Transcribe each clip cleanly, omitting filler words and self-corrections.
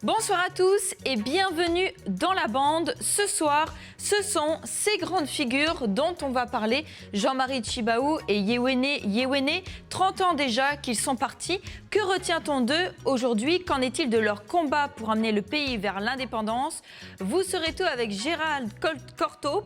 Bonsoir à tous et bienvenue dans la bande. Ce soir, ce sont ces grandes figures dont on va parler. Jean-Marie Tjibaou et Yewene, 30 ans déjà qu'ils sont partis. Que retient-on d'eux aujourd'hui? Qu'en est-il de leur combat pour amener le pays vers l'indépendance? Vous saurez tout avec Gérald Corto,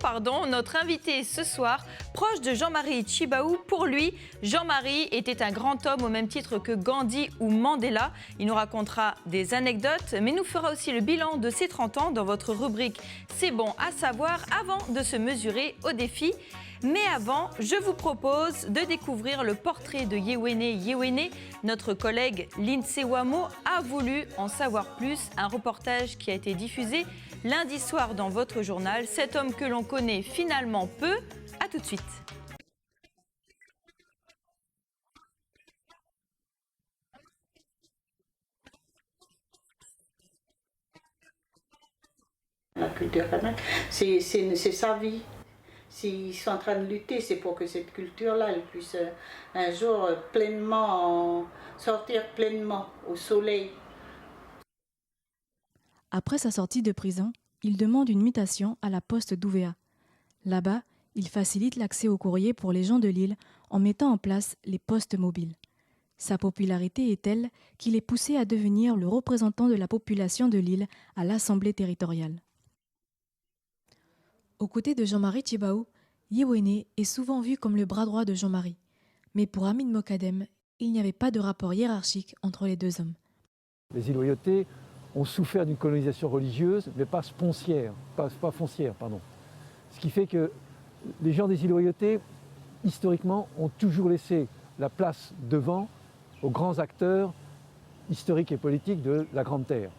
notre invité ce soir, proche de Jean-Marie Tjibaou. Pour lui, Jean-Marie était un grand homme au même titre que Gandhi ou Mandela. Il nous racontera des anecdotes, mais nous fera aussi le bilan de ses 30 ans dans votre rubrique C'est bon à savoir avant de se mesurer au défi. Mais avant, je vous propose de découvrir le portrait de Yewene. Notre collègue Lindsay Wamo a voulu en savoir plus. Un reportage qui a été diffusé lundi soir dans votre journal. Cet homme que l'on connaît finalement peu. À tout de suite. La culture kanak, c'est sa vie. S'ils sont en train de lutter, c'est pour que cette culture-là elle puisse un jour pleinement sortir pleinement au soleil. Après sa sortie de prison, il demande une mutation à la poste d'Ouvéa. Là-bas, il facilite l'accès au courrier pour les gens de l'île en mettant en place les postes mobiles. Sa popularité est telle qu'il est poussé à devenir le représentant de la population de l'île à l'Assemblée territoriale. Aux côtés de Jean-Marie Tjibaou, Yewene est souvent vu comme le bras droit de Jean-Marie. Mais pour Hamid Mokadem, il n'y avait pas de rapport hiérarchique entre les deux hommes. Les îles Loyauté ont souffert d'une colonisation religieuse, mais pas foncière, pardon. Ce qui fait que les gens des îles Loyauté, historiquement, ont toujours laissé la place devant aux grands acteurs historiques et politiques de la Grande Terre.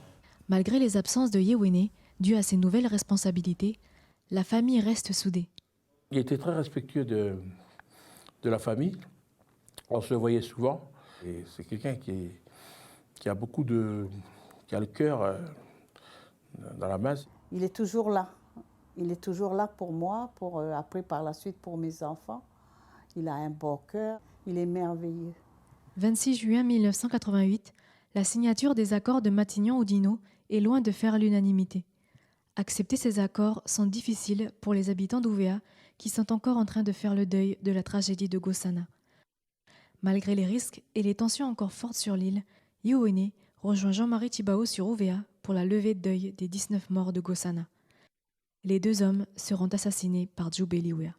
Malgré les absences de Yewene, dues à ses nouvelles responsabilités, la famille reste soudée. Il était très respectueux de la famille. On se le voyait souvent. Et c'est quelqu'un qui a beaucoup qui a le cœur dans la masse. Il est toujours là. Il est toujours là pour moi, après par la suite pour mes enfants. Il a un beau cœur. Il est merveilleux. 26 juin 1988, la signature des accords de Matignon-Oudinot est loin de faire l'unanimité. Accepter ces accords sont difficiles pour les habitants d'Ouvéa qui sont encore en train de faire le deuil de la tragédie de Gossana. Malgré les risques et les tensions encore fortes sur l'île, Yewene rejoint Jean-Marie Tjibaou sur Ouvéa pour la levée de deuil des 19 morts de Gossana. Les deux hommes seront assassinés par Djoubeli-Ouéa.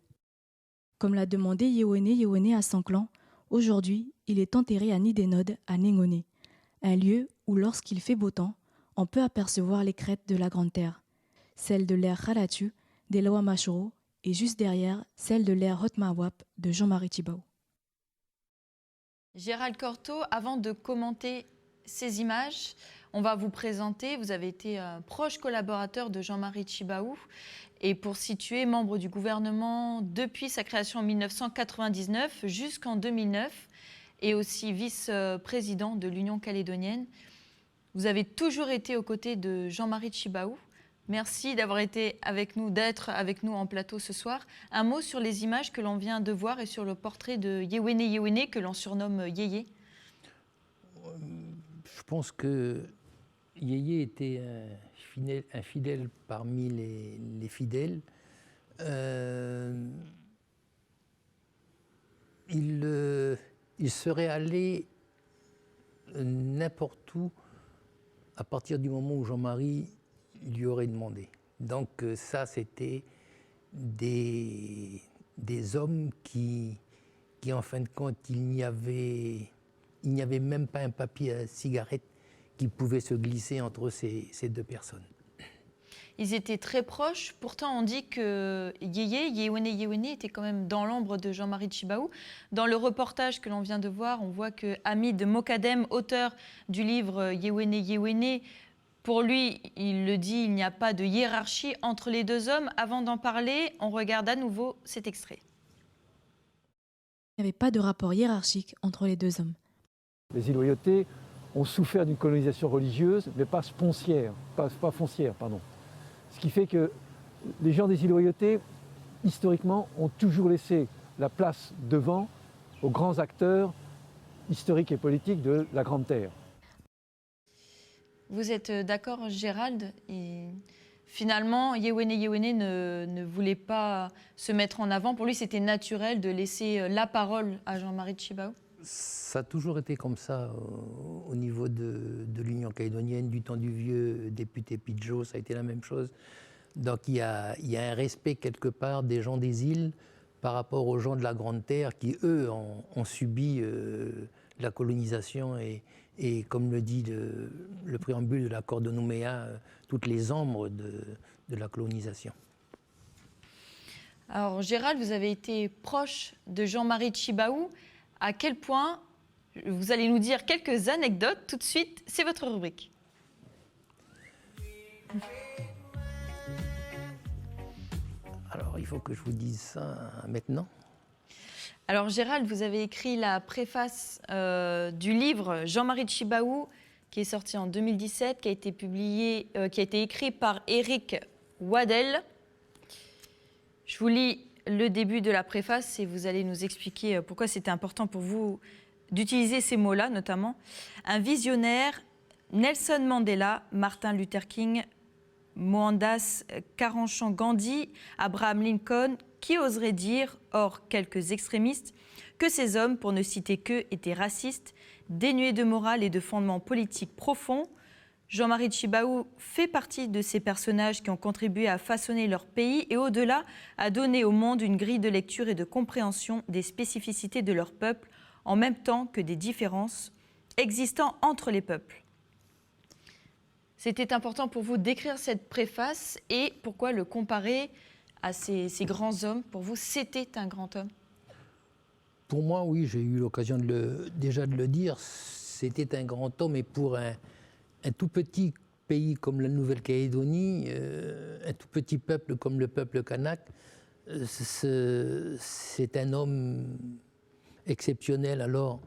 Comme l'a demandé Yewene à son clan, aujourd'hui, il est enterré à Nidenod, à Nengone, un lieu où, lorsqu'il fait beau temps, on peut apercevoir les crêtes de la Grande Terre, celle de l'ère Khalatu, des Lawa Machoro, et juste derrière, celle de l'ère Hotmawap de Jean-Marie Tjibaou. Gérald Corto, avant de commenter ces images, on va vous présenter. Vous avez été un proche collaborateur de Jean-Marie Tjibaou et pour situer, membre du gouvernement depuis sa création en 1999 jusqu'en 2009 et aussi vice-président de l'Union calédonienne. Vous avez toujours été aux côtés de Jean-Marie Tjibaou. Merci d'avoir été avec nous, d'être avec nous en plateau ce soir. Un mot sur les images que l'on vient de voir et sur le portrait de Yewene que l'on surnomme Yeye. Je pense que Yeye était un fidèle parmi les fidèles. Il serait allé n'importe où à partir du moment où Jean-Marie lui aurait demandé. Donc ça, c'était des hommes qui en fin de compte, il n'y avait même pas un papier à cigarette qui pouvait se glisser entre ces deux personnes. Ils étaient très proches. Pourtant, on dit que Yewene était quand même dans l'ombre de Jean-Marie Tjibaou. Dans le reportage que l'on vient de voir, on voit que Hamid Mokadem, auteur du livre Yewene, pour lui, il le dit, il n'y a pas de hiérarchie entre les deux hommes. Avant d'en parler, on regarde à nouveau cet extrait. Il n'y avait pas de rapport hiérarchique entre les deux hommes. Les îles Loyauté ont souffert d'une colonisation religieuse, mais pas foncière, pardon. Ce qui fait que les gens des îles Loyauté, historiquement, ont toujours laissé la place devant aux grands acteurs historiques et politiques de la Grande Terre. Vous êtes d'accord, Gérald? Finalement, Yewene ne voulait pas se mettre en avant. Pour lui, c'était naturel de laisser la parole à Jean-Marie Tjibaou. Ça a toujours été comme ça au niveau de l'Union calédonienne, du temps du vieux député Pidgeot, ça a été la même chose. Donc il y a un respect quelque part des gens des îles par rapport aux gens de la Grande Terre qui, eux, ont subi la colonisation et comme le dit le préambule de l'accord de Nouméa, toutes les ombres de la colonisation. Alors Gérald, vous avez été proche de Jean-Marie Tjibaou. À quel point? Vous allez nous dire quelques anecdotes. Tout de suite, c'est votre rubrique. Alors, il faut que je vous dise ça maintenant. Alors Gérald, vous avez écrit la préface du livre Jean-Marie Tjibaou, qui est sorti en 2017, qui a été publié, qui a été écrit par Éric Waddell. Je vous lis le début de la préface et vous allez nous expliquer pourquoi c'était important pour vous d'utiliser ces mots-là, notamment. Un visionnaire, Nelson Mandela, Martin Luther King, Mohandas Karamchand Gandhi, Abraham Lincoln, qui oserait dire, hors quelques extrémistes, que ces hommes, pour ne citer qu'eux, étaient racistes, dénués de morale et de fondements politiques profonds. Jean-Marie Tjibaou fait partie de ces personnages qui ont contribué à façonner leur pays et au-delà à donner au monde une grille de lecture et de compréhension des spécificités de leur peuple en même temps que des différences existant entre les peuples. C'était important pour vous d'écrire cette préface et pourquoi le comparer à ces grands hommes? Pour vous, c'était un grand homme? Pour moi, oui, j'ai eu l'occasion déjà de le dire, c'était un grand homme et pour un tout petit pays comme la Nouvelle-Calédonie, un tout petit peuple comme le peuple kanak, c'est un homme exceptionnel. Alors,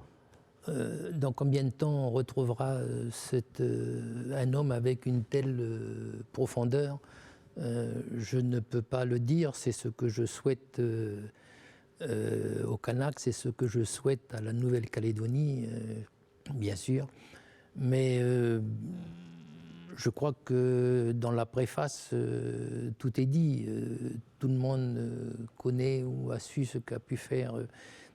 dans combien de temps on retrouvera un homme avec une telle profondeur? Je ne peux pas le dire, c'est ce que je souhaite au Kanak, c'est ce que je souhaite à la Nouvelle-Calédonie, bien sûr. Mais je crois que dans la préface, tout est dit. Tout le monde connaît ou a su ce qu'a pu faire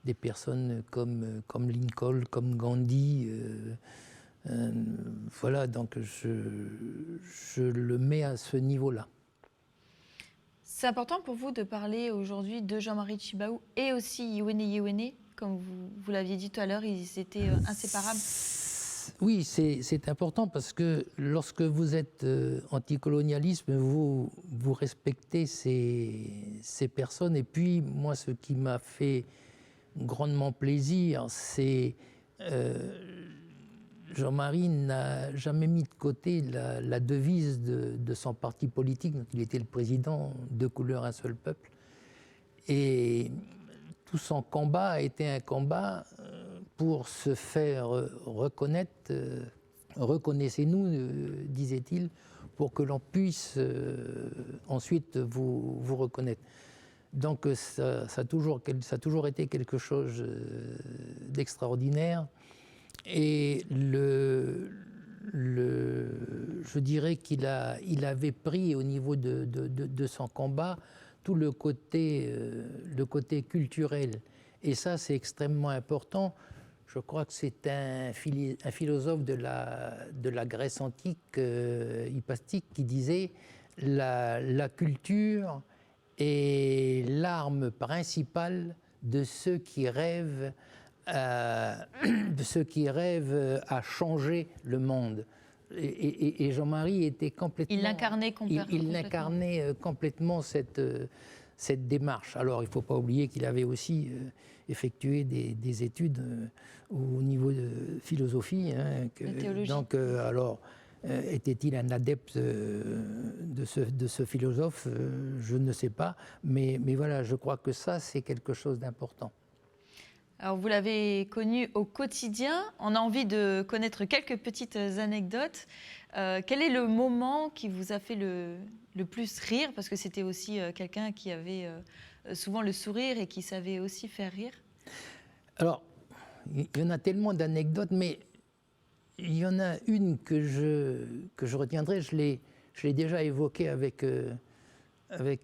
des personnes comme Lincoln, comme Gandhi. Voilà, donc je le mets à ce niveau-là. C'est important pour vous de parler aujourd'hui de Jean-Marie Tjibaou et aussi Yewene. Comme vous l'aviez dit tout à l'heure, ils étaient inséparables. Oui, c'est important parce que lorsque vous êtes anticolonialisme, vous respectez ces personnes. Et puis, moi, ce qui m'a fait grandement plaisir, c'est Jean-Marie n'a jamais mis de côté la devise de son parti politique, dont il était le président, deux couleurs, un seul peuple. Et tout son combat a été un combat pour se faire reconnaître, reconnaissez-nous, disait-il, pour que l'on puisse ensuite vous reconnaître. Donc ça a toujours été quelque chose d'extraordinaire. Et je dirais qu'il avait pris au niveau de son combat tout le côté culturel. Et ça, c'est extrêmement important. Je crois que c'est un philosophe de la Grèce antique, Hypastique, qui disait la culture est l'arme principale de ceux qui rêvent à changer le monde. Et Jean-Marie était complètement... Il l'incarnait complètement. Il incarnait complètement cette démarche. Alors, il ne faut pas oublier qu'il avait aussi effectué des études au niveau de philosophie. Donc, alors, était-il un adepte de ce philosophe? Je ne sais pas. Mais voilà, je crois que ça, c'est quelque chose d'important. Alors, vous l'avez connu au quotidien. On a envie de connaître quelques petites anecdotes. Quel est le moment qui vous a fait le plus rire? Parce que c'était aussi quelqu'un qui avait souvent le sourire et qui savait aussi faire rire. Alors, il y en a tellement d'anecdotes, mais Il y en a une que je retiendrai, je l'ai déjà évoquée avec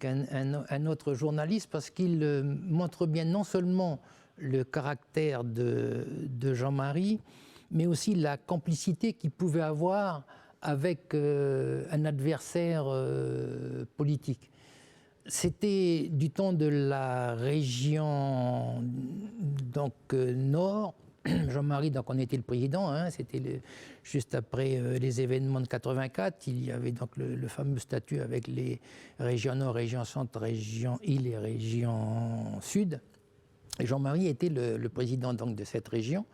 un autre journaliste, parce qu'il montre bien non seulement le caractère de Jean-Marie, mais aussi la complicité qu'il pouvait avoir avec un adversaire politique. C'était du temps de la région nord. Jean-Marie, donc, on était le président, hein, c'était juste après les événements de 84. Il y avait donc le fameux statut avec les régions nord, région centre, région île et région sud. Et Jean-Marie était le président donc, de cette région.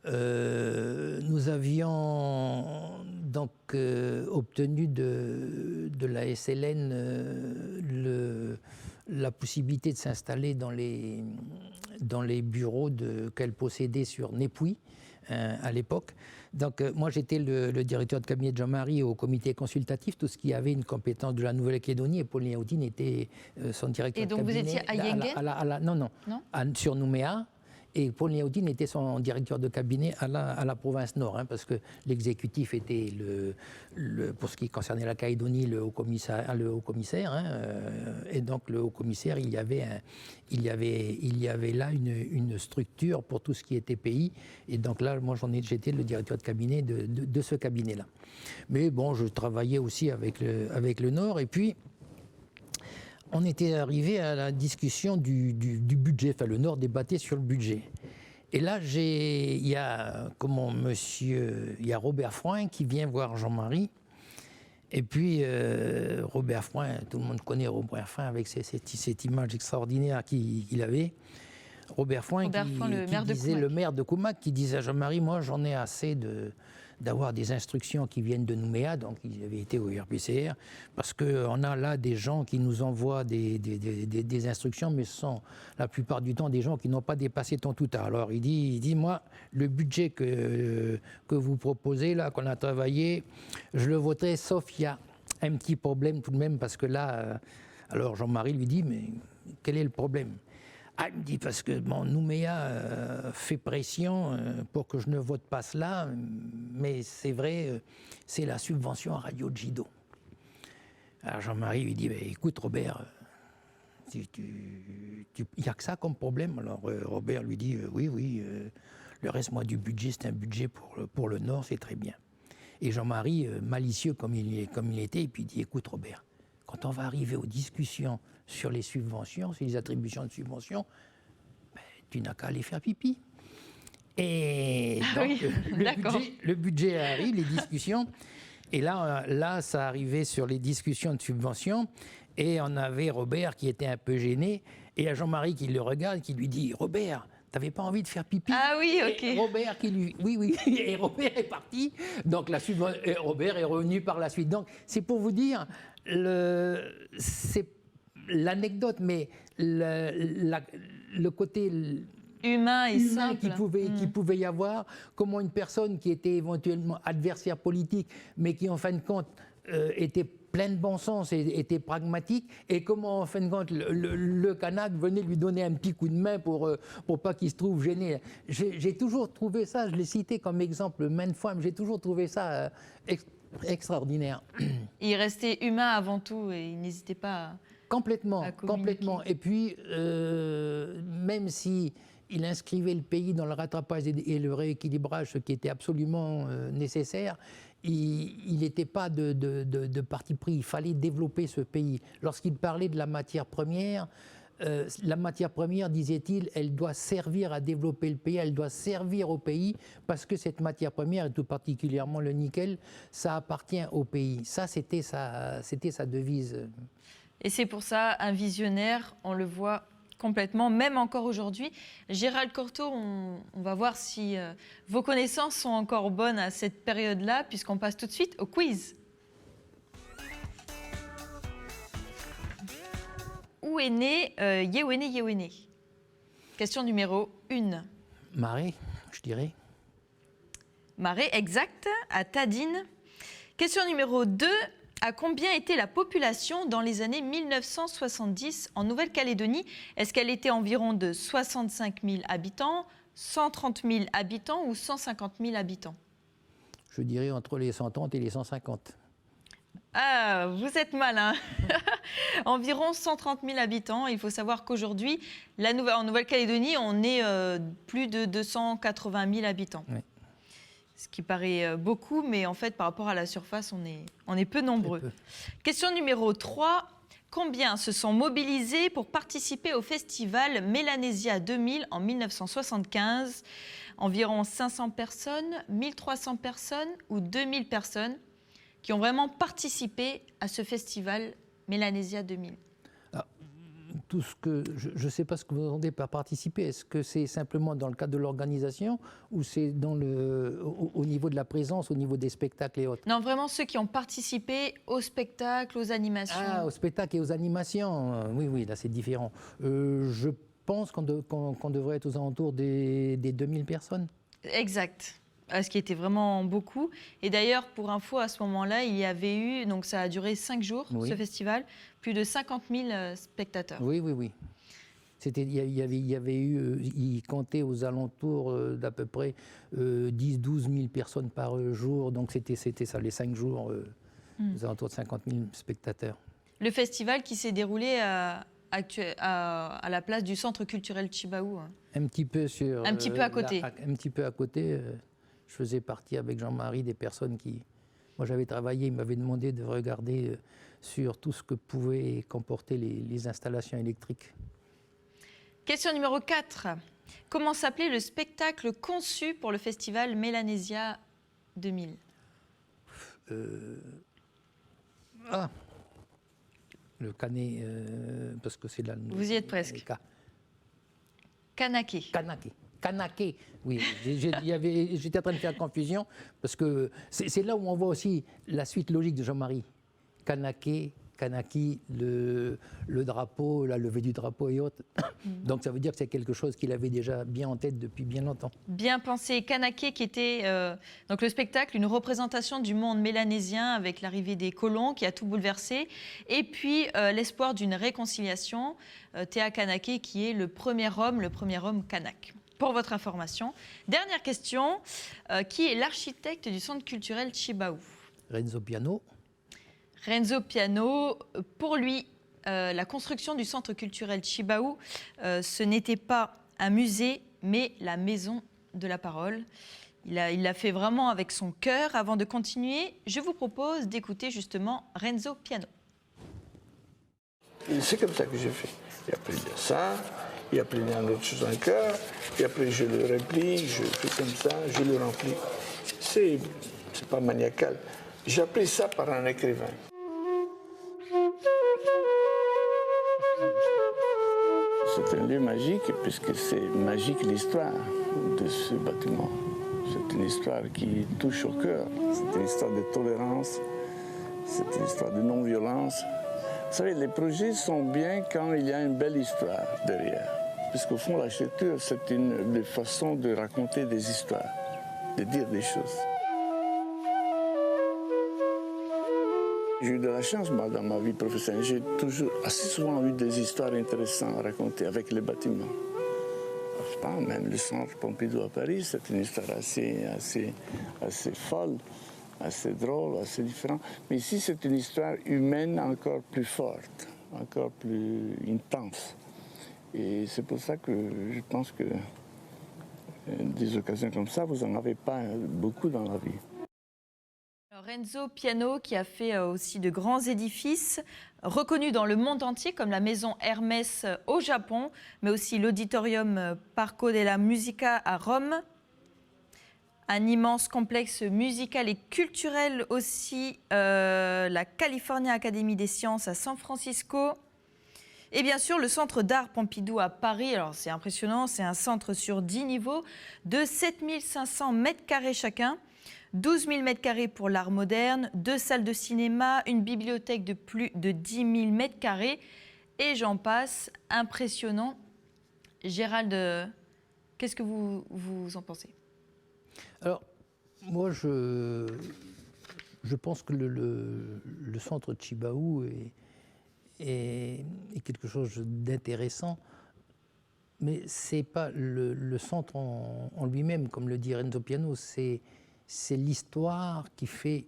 Nous avions donc obtenu de la SLN la possibilité de s'installer dans les bureaux qu'elle possédait sur Népouy à l'époque. Donc moi j'étais le directeur de cabinet de Jean-Marie au comité consultatif, tout ce qui avait une compétence de la Nouvelle-Calédonie, et Paul Yaoudine était son directeur de cabinet. Et donc vous étiez à Yengen ? Non, sur Nouméa. Et Paul Yaoudine était son directeur de cabinet à la province nord, hein, parce que l'exécutif était, pour ce qui concernait la Calédonie, le haut commissaire. Hein, et donc le haut commissaire, il y avait là une structure pour tout ce qui était pays. Et donc là, moi j'étais le directeur de cabinet de ce cabinet-là. Mais bon, je travaillais aussi avec le Nord. Et puis, on était arrivé à la discussion du budget. Enfin, le Nord débattait sur le budget. Et là, il y a Robert Frouin qui vient voir Jean-Marie. Et puis, Robert Frouin, tout le monde connaît Robert Frouin avec cette image extraordinaire qu'il avait. Robert Frouin, le maire de Koumak, qui disait à Jean-Marie, moi, j'en ai assez d'avoir des instructions qui viennent de Nouméa, donc ils avaient été au RPCR, parce qu'on a là des gens qui nous envoient des instructions, mais ce sont la plupart du temps des gens qui n'ont pas dépassé ton tout à. Alors il dit, moi, le budget que vous proposez, là, qu'on a travaillé, je le voterai, sauf il y a un petit problème tout de même, parce que là, alors Jean-Marie lui dit, mais quel est le problème ? Ah, il me dit, parce que Nouméa fait pression pour que je ne vote pas cela, mais c'est vrai, c'est la subvention à Radio Djido. Alors Jean-Marie lui dit, écoute Robert, il n'y a que ça comme problème. Alors Robert lui dit, oui, le reste moi du budget, c'est un budget pour le Nord, c'est très bien. Et Jean-Marie, malicieux comme il était, puis il dit, écoute Robert, quand on va arriver aux discussions sur les subventions, sur les attributions de subventions, tu n'as qu'à aller faire pipi. Et donc, le budget arrive, les discussions, et là, ça arrivait sur les discussions de subventions, et on avait Robert qui était un peu gêné, et à Jean-Marie qui le regarde, qui lui dit « Robert, t'avais pas envie de faire pipi ?» Ah oui, ok. Et Robert qui lui... Oui, et Robert est parti, donc et Robert est revenu par la suite. Donc, c'est pour vous dire... c'est l'anecdote, mais le côté humain et simple qui pouvait y avoir, comment une personne qui était éventuellement adversaire politique, mais qui en fin de compte était plein de bon sens et était pragmatique, et comment en fin de compte le Kanak venait lui donner un petit coup de main pour pas qu'il se trouve gêné. J'ai toujours trouvé ça, je l'ai cité comme exemple maintes fois, mais j'ai toujours trouvé ça extraordinaire. Il restait humain avant tout et il n'hésitait pas à complètement. Et puis, même si il inscrivait le pays dans le rattrapage et le rééquilibrage, ce qui était absolument nécessaire, il n'était pas de parti pris. Il fallait développer ce pays. Lorsqu'il parlait de la matière première, disait-il, elle doit servir à développer le pays, elle doit servir au pays, parce que cette matière première, et tout particulièrement le nickel, ça appartient au pays. Ça, c'était sa devise. Et c'est pour ça, un visionnaire, on le voit complètement, même encore aujourd'hui. Gérald Cortot, on va voir si vos connaissances sont encore bonnes à cette période-là, puisqu'on passe tout de suite au quiz. Où est né Yewene? Question numéro 1. Marais, je dirais. Marais, exact, à Tadine. Question numéro 2. À combien était la population dans les années 1970 en Nouvelle-Calédonie? Est-ce qu'elle était environ de 65 000 habitants, 130 000 habitants ou 150 000 habitants? je dirais entre les 130 et les 150. Ah, vous êtes malin. Environ 130 000 habitants. Il faut savoir qu'aujourd'hui, en Nouvelle-Calédonie, on est plus de 280 000 habitants. Oui. Ce qui paraît beaucoup, mais en fait, par rapport à la surface, on est peu nombreux. Question numéro 3. Combien se sont mobilisés pour participer au festival Mélanésia 2000 en 1975 ? Environ 500 personnes, 1300 personnes ou 2000 personnes qui ont vraiment participé à ce festival Mélanésia 2000. Tout ce que je ne sais pas ce que vous entendez par participer. Est-ce que c'est simplement dans le cadre de l'organisation ou c'est au niveau de la présence, au niveau des spectacles et autres? Non, vraiment ceux qui ont participé au spectacle, aux animations. Ah, au spectacle et aux animations. Oui, là c'est différent. Je pense qu'on devrait être aux alentours des 2000 personnes. Exact. Ce qui était vraiment beaucoup. Et d'ailleurs, pour info, à ce moment-là, il y avait eu, donc ça a duré 5 jours, ce festival, plus de 50 000 spectateurs. Oui. Il comptait aux alentours d'à peu près 10-12 000 personnes par jour. Donc c'était ça, les 5 jours, aux alentours de 50 000 spectateurs. Le festival qui s'est déroulé à la place du Centre culturel Chibaou. Un petit peu à côté. Un petit peu à côté. Je faisais partie avec Jean-Marie des personnes qui... Moi, j'avais travaillé, il m'avait demandé de regarder sur tout ce que pouvaient comporter les installations électriques. Question numéro 4. Comment s'appelait le spectacle conçu pour le festival Mélanésia 2000 ? Le canet, parce que c'est là... Vous y êtes presque. Kanaké. Kanaké, oui. J'étais en train de faire confusion parce que c'est là où on voit aussi la suite logique de Jean-Marie. Kanaki, le drapeau, la levée du drapeau et autres. Donc ça veut dire que c'est quelque chose qu'il avait déjà bien en tête depuis bien longtemps. Bien pensé. Kanaké qui était donc le spectacle, une représentation du monde mélanésien avec l'arrivée des colons qui a tout bouleversé. Et puis l'espoir d'une réconciliation. Théa Kanaké qui est le premier homme kanak. Pour votre information. Dernière question. Qui est l'architecte du centre culturel Chibaou ? Renzo Piano. Renzo Piano, pour lui, la construction du centre culturel Chibaou, ce n'était pas un musée, mais la maison de la parole. Il l'a fait vraiment avec son cœur. Avant de continuer, je vous propose d'écouter justement Renzo Piano. C'est comme ça que j'ai fait. Il y a plus de ça, il y a plus d'autres choses encore, et après je le replie, je fais comme ça, je le remplis. C'est pas maniacal. J'ai appris ça par un écrivain. C'est un lieu magique puisque c'est magique l'histoire de ce bâtiment. C'est une histoire qui touche au cœur. C'est une histoire de tolérance, c'est une histoire de non-violence. Vous savez, les projets sont bien quand il y a une belle histoire derrière. Puisqu'au fond, l'architecture, c'est une façon de raconter des histoires, de dire des choses. J'ai eu de la chance, moi, dans ma vie professionnelle. J'ai toujours, assez souvent eu des histoires intéressantes à raconter avec les bâtiments. Je sais pas, même le centre Pompidou à Paris, c'est une histoire assez folle, assez drôle, assez différente. Mais ici, c'est une histoire humaine encore plus forte, encore plus intense. Et c'est pour ça que je pense que des occasions comme ça, vous n'en avez pas beaucoup dans la vie. Renzo Piano qui a fait aussi de grands édifices reconnus dans le monde entier comme la maison Hermès au Japon, mais aussi l'auditorium Parco della Musica à Rome, un immense complexe musical et culturel aussi, la California Academy des Sciences à San Francisco, et bien sûr le centre d'art Pompidou à Paris. Alors c'est impressionnant, c'est un centre sur 10 niveaux de 7500 mètres carrés chacun. 12 000 m² pour l'art moderne, 2 salles de cinéma, une bibliothèque de plus de 10 000 m², et j'en passe. Impressionnant. Gérald, qu'est-ce que vous en pensez ? Alors, moi, je pense que le centre Chibaou est quelque chose d'intéressant, mais ce n'est pas le centre en lui-même, comme le dit Renzo Piano, c'est c'est l'histoire qui fait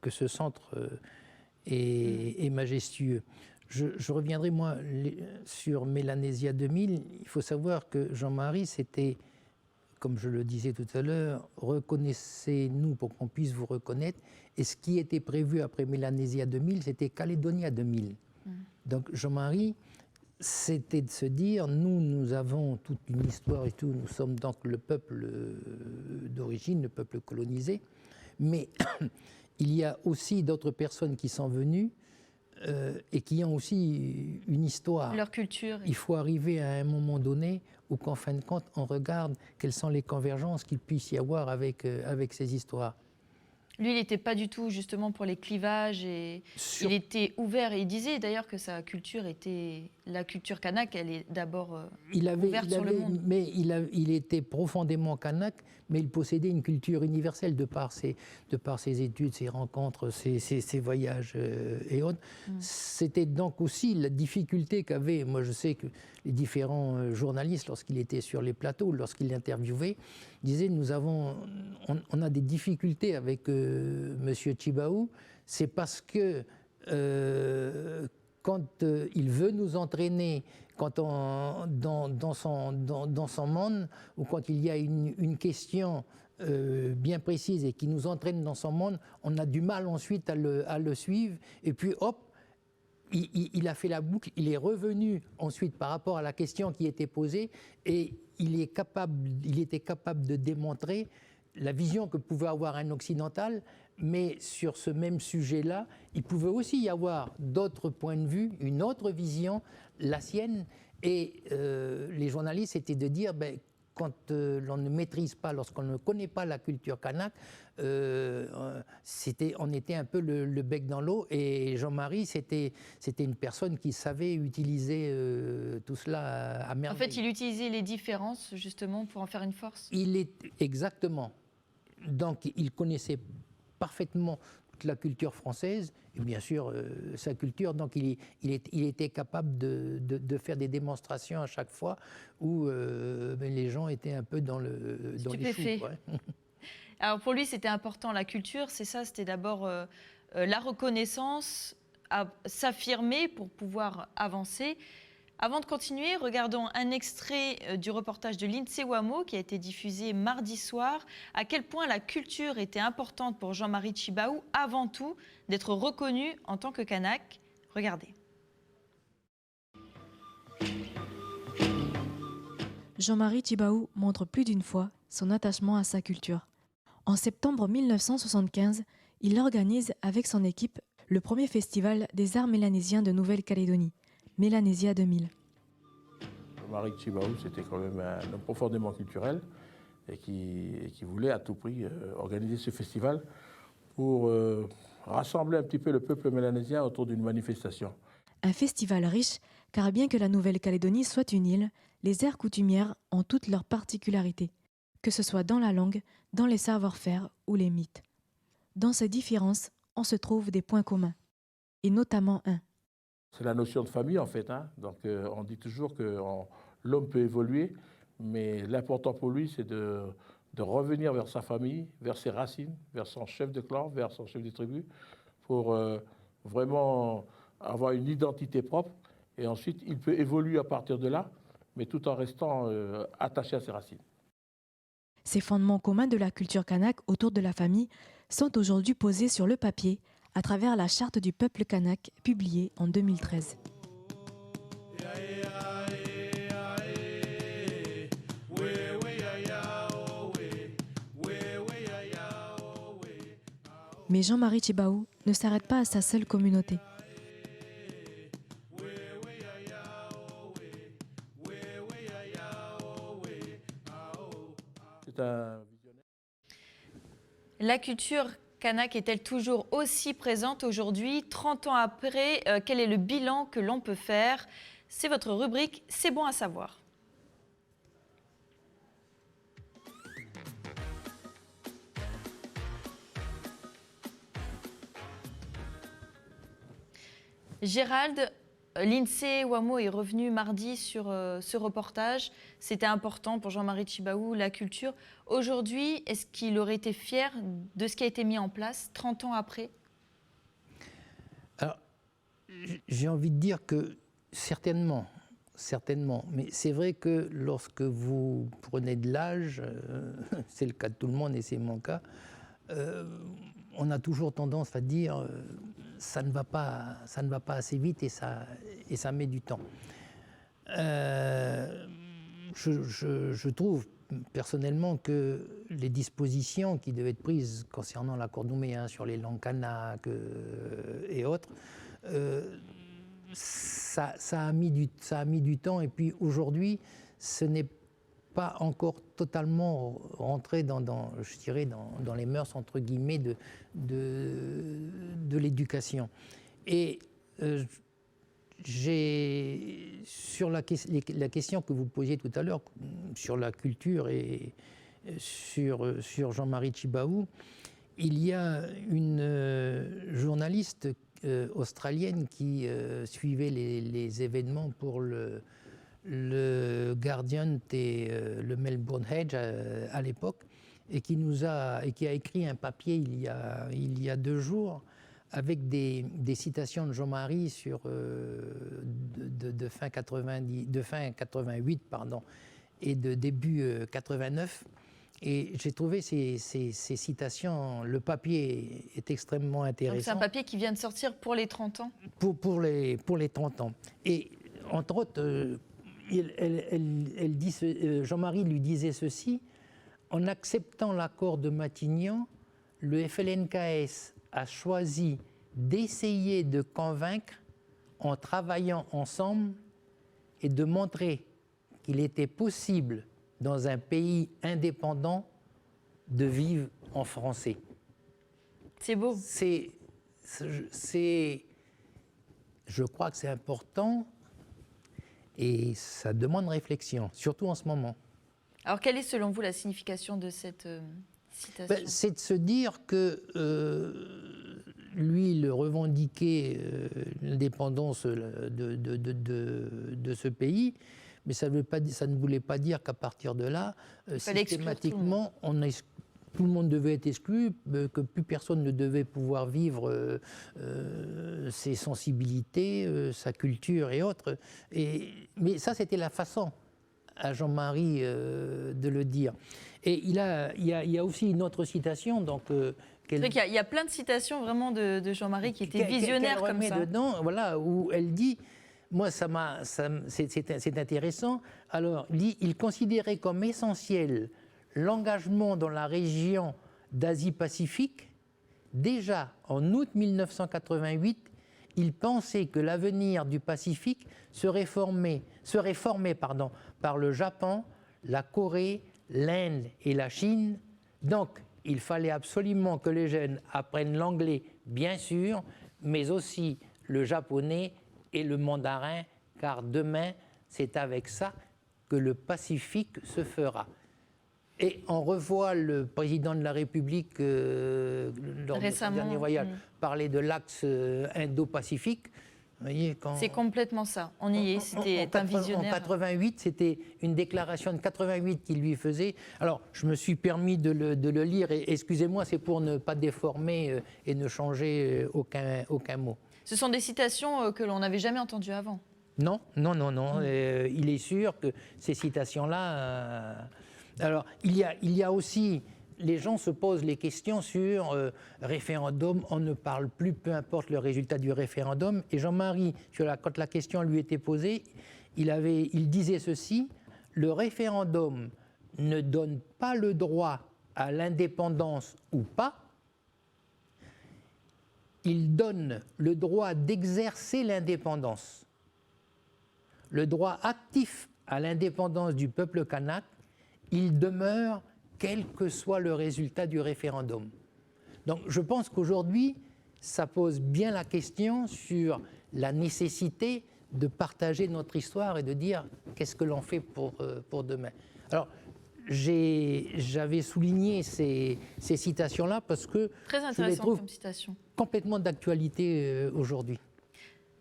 que ce centre est majestueux. Je reviendrai, moi, sur Mélanésia 2000. Il faut savoir que Jean-Marie, c'était, comme je le disais tout à l'heure, reconnaissez-nous pour qu'on puisse vous reconnaître. Et ce qui était prévu après Mélanésia 2000, c'était Calédonia 2000. Donc Jean-Marie, c'était de se dire, nous avons toute une histoire et tout, nous sommes donc le peuple d'origine, le peuple colonisé, mais il y a aussi d'autres personnes qui sont venues et qui ont aussi une histoire. Leur culture. Il faut arriver à un moment donné où, qu'en fin de compte, on regarde quelles sont les convergences qu'il puisse y avoir avec ces histoires. Lui, il n'était pas du tout justement pour les clivages et il était ouvert. Et il disait d'ailleurs que sa culture était la culture kanak. Elle est d'abord ouverte sur le monde. Mais il était profondément kanak, mais il possédait une culture universelle de par ses études, ses rencontres, ses voyages et autres. C'était donc aussi la difficulté qu'avaient, moi je sais que les différents journalistes, lorsqu'il était sur les plateaux, lorsqu'il l'interviewait, disaient on a des difficultés avec Monsieur Tjibaou, c'est parce que quand il veut nous entraîner, quand dans son monde, ou quand il y a une question bien précise et qui nous entraîne dans son monde, on a du mal ensuite à le suivre, et puis hop, il a fait la boucle, il est revenu ensuite par rapport à la question qui était posée, et il était capable de démontrer la vision que pouvait avoir un occidental, mais sur ce même sujet-là, il pouvait aussi y avoir d'autres points de vue, une autre vision, la sienne, et les journalistes étaient de dire, quand l'on ne maîtrise pas, lorsqu'on ne connaît pas la culture kanak, on était un peu le bec dans l'eau, et Jean-Marie, c'était une personne qui savait utiliser tout cela à merveille. En fait, il utilisait les différences justement pour en faire une force. Exactement. Donc, il connaissait parfaitement toute la culture française, et bien sûr sa culture, donc il était capable de faire des démonstrations à chaque fois où les gens étaient un peu dans les choux. Ouais. Alors pour lui, c'était important la culture, c'est ça, c'était d'abord la reconnaissance, s'affirmer pour pouvoir avancer. Avant de continuer, regardons un extrait du reportage de Lindsay Wamo qui a été diffusé mardi soir. À quel point la culture était importante pour Jean-Marie Tjibaou, avant tout d'être reconnu en tant que kanak. Regardez. Jean-Marie Tjibaou montre plus d'une fois son attachement à sa culture. En septembre 1975, il organise avec son équipe le premier festival des arts mélanésiens de Nouvelle-Calédonie, Mélanésia 2000. Jean-Marie Tjibaou, c'était quand même un homme profondément culturel et qui voulait à tout prix organiser ce festival pour rassembler un petit peu le peuple mélanésien autour d'une manifestation. Un festival riche, car bien que la Nouvelle-Calédonie soit une île, les aires coutumières ont toutes leurs particularités, que ce soit dans la langue, dans les savoir-faire ou les mythes. Dans ces différences, on se trouve des points communs, et notamment un. C'est la notion de famille en fait. Donc on dit toujours que l'homme peut évoluer, mais l'important pour lui c'est de revenir vers sa famille, vers ses racines, vers son chef de clan, vers son chef de tribu, pour vraiment avoir une identité propre. Et ensuite il peut évoluer à partir de là, mais tout en restant attaché à ses racines. Ces fondements communs de la culture kanak autour de la famille sont aujourd'hui posés sur le papier à travers la charte du peuple kanak publiée en 2013. Mais Jean-Marie Tjibaou ne s'arrête pas à sa seule communauté. La culture kanak est-elle toujours aussi présente aujourd'hui, 30 ans après? Quel est le bilan que l'on peut faire? C'est votre rubrique, c'est bon à savoir. Gérald, L'INSEE Ouamo est revenu mardi sur ce reportage. C'était important pour Jean-Marie Tjibaou, la culture. Aujourd'hui, est-ce qu'il aurait été fier de ce qui a été mis en place 30 ans après? Alors, j'ai envie de dire que certainement, mais c'est vrai que lorsque vous prenez de l'âge, c'est le cas de tout le monde et c'est mon cas, on a toujours tendance à dire ça ne va pas assez vite et ça met du temps. Je trouve personnellement que les dispositions qui devaient être prises concernant l'accord Nouméa, hein, sur les langues kanaks et autres, ça a mis du temps. Et puis aujourd'hui, ce n'est pas encore totalement rentré je dirais, dans les mœurs, entre guillemets, de l'éducation. Et sur la question que vous posiez tout à l'heure, sur la culture et sur Jean-Marie Tjibaou, il y a une journaliste australienne qui suivait les événements pour le Guardian et le Melbourne Edge à l'époque, et qui a écrit un papier il y a 2 jours avec des citations de Jean-Marie de fin 88 et de début 89. Et j'ai trouvé ces citations, le papier est extrêmement intéressant. Donc c'est un papier qui vient de sortir pour les 30 ans? Pour les 30 ans. Et entre autres, Jean-Marie lui disait ceci: en acceptant l'accord de Matignon, le FLNKS a choisi d'essayer de convaincre en travaillant ensemble et de montrer qu'il était possible dans un pays indépendant de vivre en français. C'est beau. Je crois que c'est important et ça demande réflexion, surtout en ce moment. Alors, quelle est selon vous la signification de cette citation? C'est de se dire que lui, il revendiquait l'indépendance de ce pays, mais ça ne voulait pas dire qu'à partir de là, systématiquement, tout le monde devait être exclu, que plus personne ne devait pouvoir vivre ses sensibilités, sa culture et autres. Mais ça, c'était la façon à Jean-Marie de le dire. Et il y a aussi une autre citation. Donc, c'est vrai qu'il y a plein de citations vraiment de Jean-Marie qui étaient visionnaires comme ça. Dedans, voilà, où elle dit, moi c'est intéressant, alors il dit, il considérait comme essentiel l'engagement dans la région d'Asie-Pacifique. Déjà en août 1988, il pensait que l'avenir du Pacifique serait formé par le Japon, la Corée, l'Inde et la Chine. Donc, il fallait absolument que les jeunes apprennent l'anglais, bien sûr, mais aussi le japonais et le mandarin, car demain, c'est avec ça que le Pacifique se fera. Et on revoit le président de la République, lors de son dernier voyage, parler de l'axe Indo-Pacifique. C'est complètement ça, on y est, c'était un visionnaire. En 88, c'était une déclaration de 88 qu'il lui faisait. Alors, je me suis permis de le lire, et excusez-moi, c'est pour ne pas déformer et ne changer aucun mot. Ce sont des citations que l'on n'avait jamais entendues avant. Non. Il est sûr que ces citations-là... alors, il y a aussi... Les gens se posent les questions sur référendum, on ne parle plus, peu importe le résultat du référendum. Et Jean-Marie, quand la question lui était posée, il disait ceci: le référendum ne donne pas le droit à l'indépendance ou pas, il donne le droit d'exercer l'indépendance. Le droit actif à l'indépendance du peuple kanak, il demeure quel que soit le résultat du référendum. Donc je pense qu'aujourd'hui, ça pose bien la question sur la nécessité de partager notre histoire et de dire qu'est-ce que l'on fait pour demain. Alors, j'avais souligné ces citations-là parce que très je les trouve comme citation. Complètement d'actualité aujourd'hui.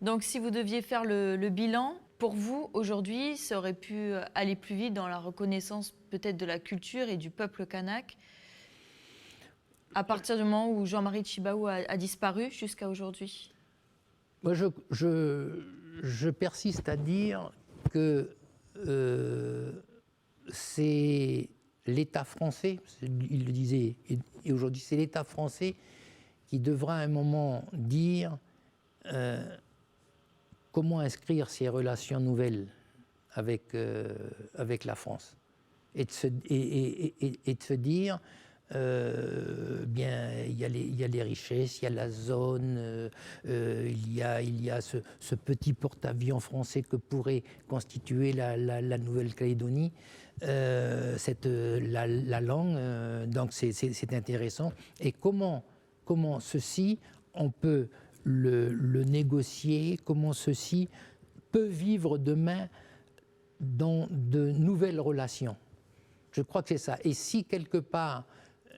Donc si vous deviez faire le bilan, pour vous, aujourd'hui, ça aurait pu aller plus vite dans la reconnaissance peut-être de la culture et du peuple kanak, à partir du moment où Jean-Marie Tjibaou a disparu jusqu'à aujourd'hui? Moi, je persiste à dire que c'est l'État français, il le disait, et aujourd'hui c'est l'État français qui devra à un moment dire comment inscrire ces relations nouvelles avec la France. Et de se dire, bien, il y a les richesses, il y a la zone, il y a ce petit porte-avions français que pourrait constituer la Nouvelle-Calédonie, la langue, donc c'est intéressant. Et comment ceci, on peut le négocier, comment ceci peut vivre demain dans de nouvelles relations. Je crois que c'est ça. Et si quelque part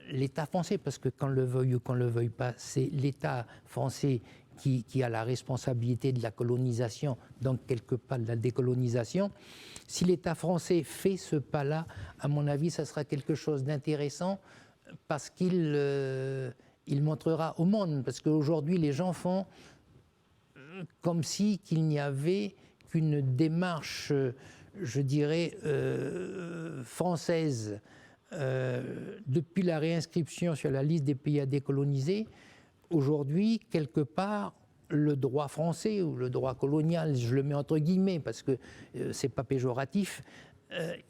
l'État français, parce que qu'on le veuille ou qu'on ne le veuille pas, c'est l'État français qui a la responsabilité de la colonisation, donc quelque part de la décolonisation, si l'État français fait ce pas-là, à mon avis, ça sera quelque chose d'intéressant parce qu'il montrera au monde. Parce qu'aujourd'hui, les gens font comme si qu'il n'y avait qu'une démarche, je dirais, française, depuis la réinscription sur la liste des pays à décoloniser. Aujourd'hui, quelque part, le droit français ou le droit colonial, je le mets entre guillemets parce que c'est pas péjoratif,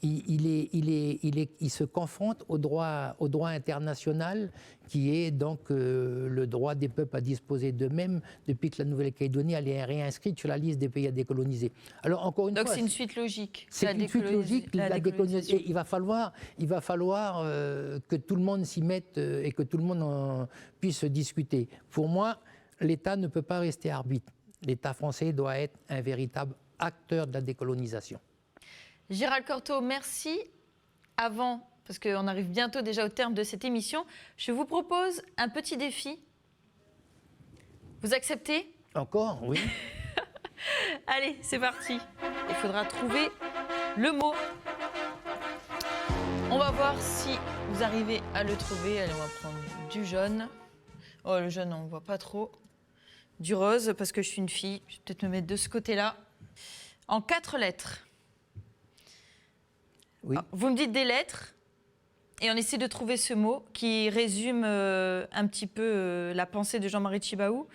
il se confronte au droit international qui est donc le droit des peuples à disposer d'eux-mêmes depuis que la Nouvelle-Calédonie elle est réinscrite sur la liste des pays à décoloniser. Alors encore une fois, donc c'est une suite logique. C'est une suite logique. La décolonisation. Il va falloir que tout le monde s'y mette et que tout le monde puisse discuter. Pour moi, l'État ne peut pas rester arbitre. L'État français doit être un véritable acteur de la décolonisation. Gérald Cortot, merci. Avant, parce qu'on arrive bientôt déjà au terme de cette émission, je vous propose un petit défi. Vous acceptez? Encore, oui. Allez, c'est parti. Il faudra trouver le mot. On va voir si vous arrivez à le trouver. Allez, on va prendre du jaune. Oh, le jaune, on ne voit pas trop. Du rose, parce que je suis une fille. Je vais peut-être me mettre de ce côté-là. En 4 lettres. Oui. Vous me dites des lettres et on essaie de trouver ce mot qui résume un petit peu la pensée de Jean-Marie Tjibaou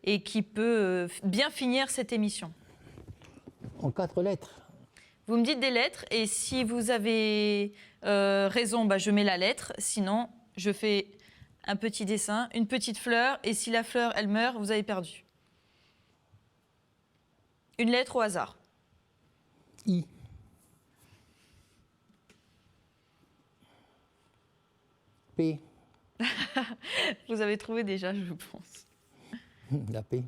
et qui peut bien finir cette émission. En 4 lettres. Vous me dites des lettres et si vous avez raison, bah, je mets la lettre. Sinon, je fais un petit dessin, une petite fleur et si la fleur, elle meurt, vous avez perdu. Une lettre au hasard. I. P. Vous avez trouvé déjà, je pense. La P.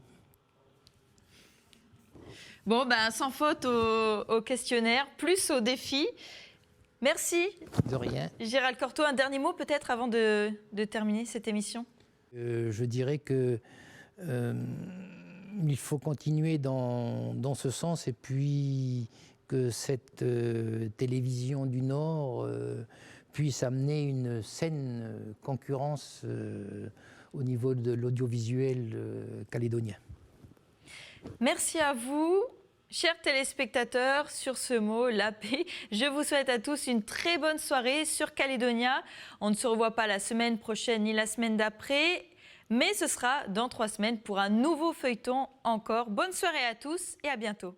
Bon, ben, sans faute au questionnaire, plus au défi. Merci. De rien. Gérald Cortot, un dernier mot peut-être avant de terminer cette émission? Je dirais que il faut continuer dans ce sens et puis que cette télévision du Nord puisse amener une saine concurrence au niveau de l'audiovisuel calédonien. Merci à vous, chers téléspectateurs, sur ce mot, la paix. Je vous souhaite à tous une très bonne soirée sur Calédonia. On ne se revoit pas la semaine prochaine ni la semaine d'après, mais ce sera dans 3 semaines pour un nouveau feuilleton encore. Bonne soirée à tous et à bientôt.